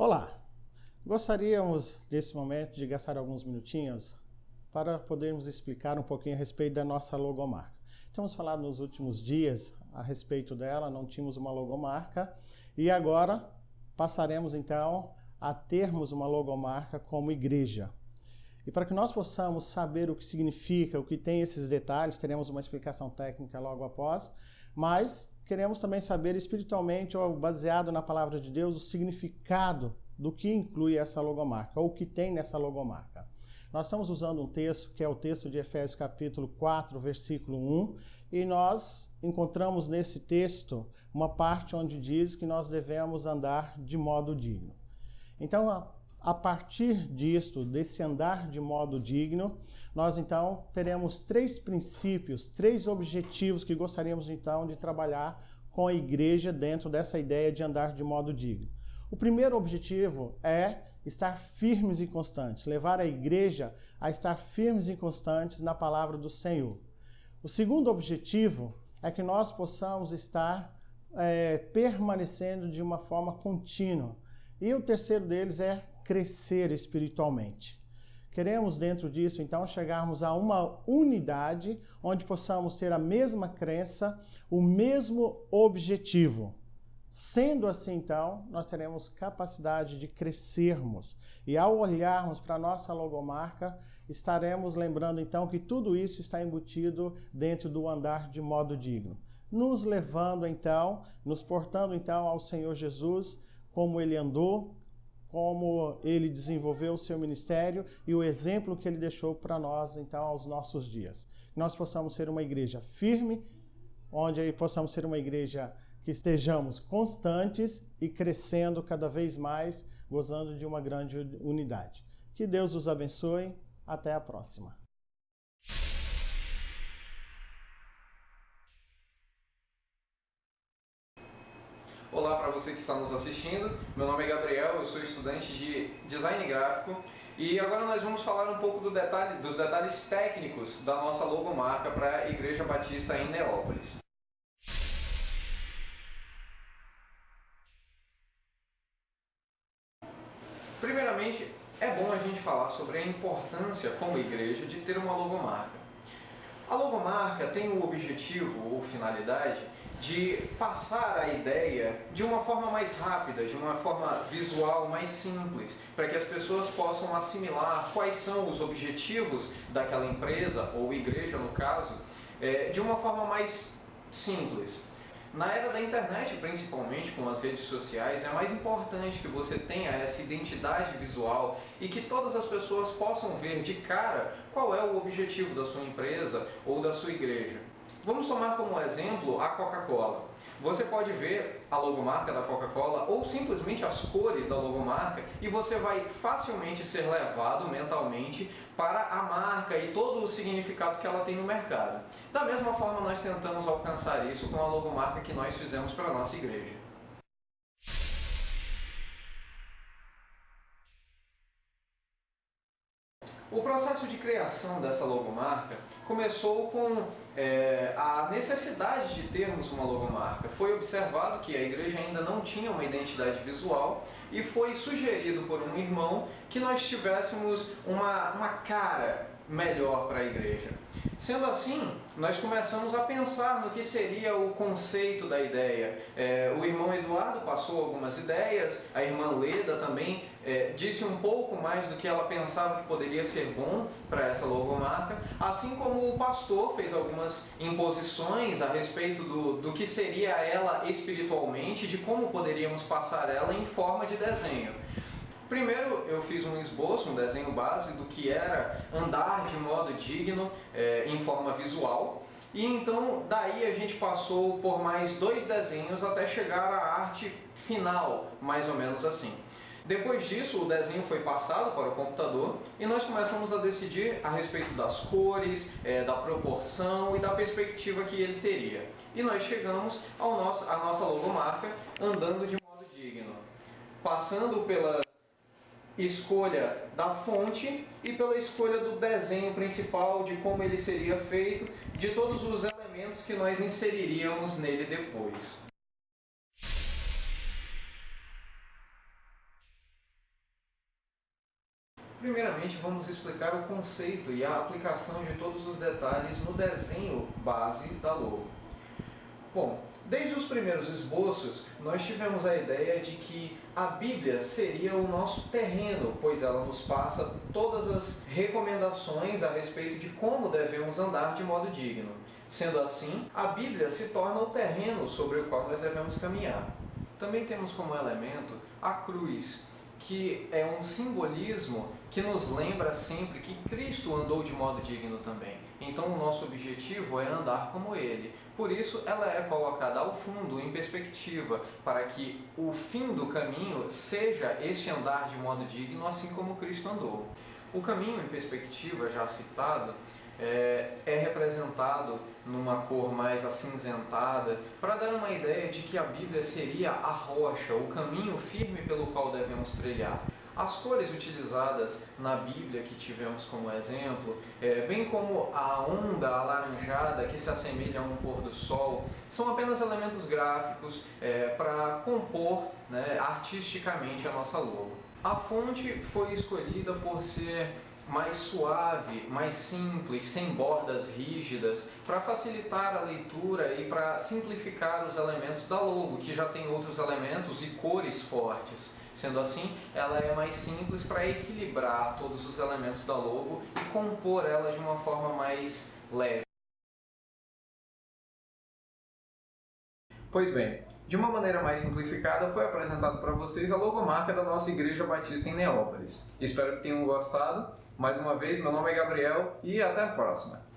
Olá! Gostaríamos, nesse momento, de gastar alguns minutinhos para podermos explicar um pouquinho a respeito da nossa logomarca. Temos falado nos últimos dias a respeito dela, não tínhamos uma logomarca e agora passaremos então a termos uma logomarca como igreja. E para que nós possamos saber o que significa, o que tem esses detalhes, teremos uma explicação técnica logo após, mas queremos também saber espiritualmente ou baseado na palavra de Deus o significado do que inclui essa logomarca, ou o que tem nessa logomarca. Nós estamos usando um texto que é o texto de Efésios capítulo 4, versículo 1, e nós encontramos nesse texto uma parte onde diz que nós devemos andar de modo digno. Então, a partir disto, desse andar de modo digno, nós então teremos três princípios, três objetivos que gostaríamos então de trabalhar com a igreja dentro dessa ideia de andar de modo digno. O primeiro objetivo é estar firmes e constantes, levar a igreja a estar firmes e constantes na palavra do Senhor. O segundo objetivo é que nós possamos estar permanecendo de uma forma contínua. E o terceiro deles é crescer espiritualmente. Queremos dentro disso, então, chegarmos a uma unidade onde possamos ter a mesma crença, o mesmo objetivo. Sendo assim, então, nós teremos capacidade de crescermos. E ao olharmos para a nossa logomarca, estaremos lembrando, então, que tudo isso está embutido dentro do andar de modo digno. Nos levando, então, nos portando, então, ao Senhor Jesus, como Ele andou, como Ele desenvolveu o seu ministério e o exemplo que Ele deixou para nós, então, aos nossos dias. Que nós possamos ser uma igreja firme, onde possamos ser uma igreja que estejamos constantes e crescendo cada vez mais, gozando de uma grande unidade. Que Deus os abençoe. Até a próxima. Olá para você que está nos assistindo, meu nome é Gabriel, eu sou estudante de Design Gráfico e agora nós vamos falar um pouco dos detalhes técnicos da nossa logomarca para a Igreja Batista em Neópolis. Primeiramente, é bom a gente falar sobre a importância como igreja de ter uma logomarca. A logomarca tem o objetivo ou finalidade de passar a ideia de uma forma mais rápida, de uma forma visual mais simples, para que as pessoas possam assimilar quais são os objetivos daquela empresa, ou igreja no caso, de uma forma mais simples. Na era da internet, principalmente com as redes sociais, é mais importante que você tenha essa identidade visual e que todas as pessoas possam ver de cara qual é o objetivo da sua empresa ou da sua igreja. Vamos tomar como exemplo a Coca-Cola. Você pode ver a logomarca da Coca-Cola ou simplesmente as cores da logomarca e você vai facilmente ser levado mentalmente para a marca e todo o significado que ela tem no mercado. Da mesma forma, nós tentamos alcançar isso com a logomarca que nós fizemos para a nossa igreja. O processo de criação dessa logomarca começou com a necessidade de termos uma logomarca. Foi observado que a igreja ainda não tinha uma identidade visual e foi sugerido por um irmão que nós tivéssemos uma cara melhor para a igreja. Sendo assim, nós começamos a pensar no que seria o conceito da ideia. O irmão Eduardo passou algumas ideias, a irmã Leda também disse um pouco mais do que ela pensava que poderia ser bom para essa logomarca, assim como o pastor fez algumas imposições a respeito do que seria ela espiritualmente, de como poderíamos passar ela em forma de desenho. Primeiro eu fiz um esboço, um desenho base do que era andar de modo digno em forma visual. E então daí a gente passou por mais 2 desenhos até chegar à arte final, mais ou menos assim. Depois disso, o desenho foi passado para o computador e nós começamos a decidir a respeito das cores, da proporção e da perspectiva que ele teria. E nós chegamos à nossa logomarca andando de modo digno, passando pela escolha da fonte e pela escolha do desenho principal, de como ele seria feito, de todos os elementos que nós inseriríamos nele depois. Primeiramente, vamos explicar o conceito e a aplicação de todos os detalhes no desenho base da logo. Bom, desde os primeiros esboços, nós tivemos a ideia de que a Bíblia seria o nosso terreno, pois ela nos passa todas as recomendações a respeito de como devemos andar de modo digno. Sendo assim, a Bíblia se torna o terreno sobre o qual nós devemos caminhar. Também temos como elemento a cruz, que é um simbolismo que nos lembra sempre que Cristo andou de modo digno também. Então o nosso objetivo é andar como Ele. Por isso ela é colocada ao fundo, em perspectiva, para que o fim do caminho seja este andar de modo digno, assim como Cristo andou. O caminho em perspectiva, já citado, é representado numa cor mais acinzentada, para dar uma ideia de que a Bíblia seria a rocha, o caminho firme pelo qual devemos trilhar. As cores utilizadas na Bíblia que tivemos como exemplo, bem como a onda alaranjada que se assemelha a um pôr do sol, são apenas elementos gráficos para compor, artisticamente a nossa logo. A fonte foi escolhida por ser mais suave, mais simples, sem bordas rígidas, para facilitar a leitura e para simplificar os elementos da logo, que já tem outros elementos e cores fortes. Sendo assim, ela é mais simples para equilibrar todos os elementos da logo e compor ela de uma forma mais leve. Pois bem, de uma maneira mais simplificada, foi apresentado para vocês a logomarca da nossa Igreja Batista em Neópolis. Espero que tenham gostado. Mais uma vez, meu nome é Gabriel e até a próxima!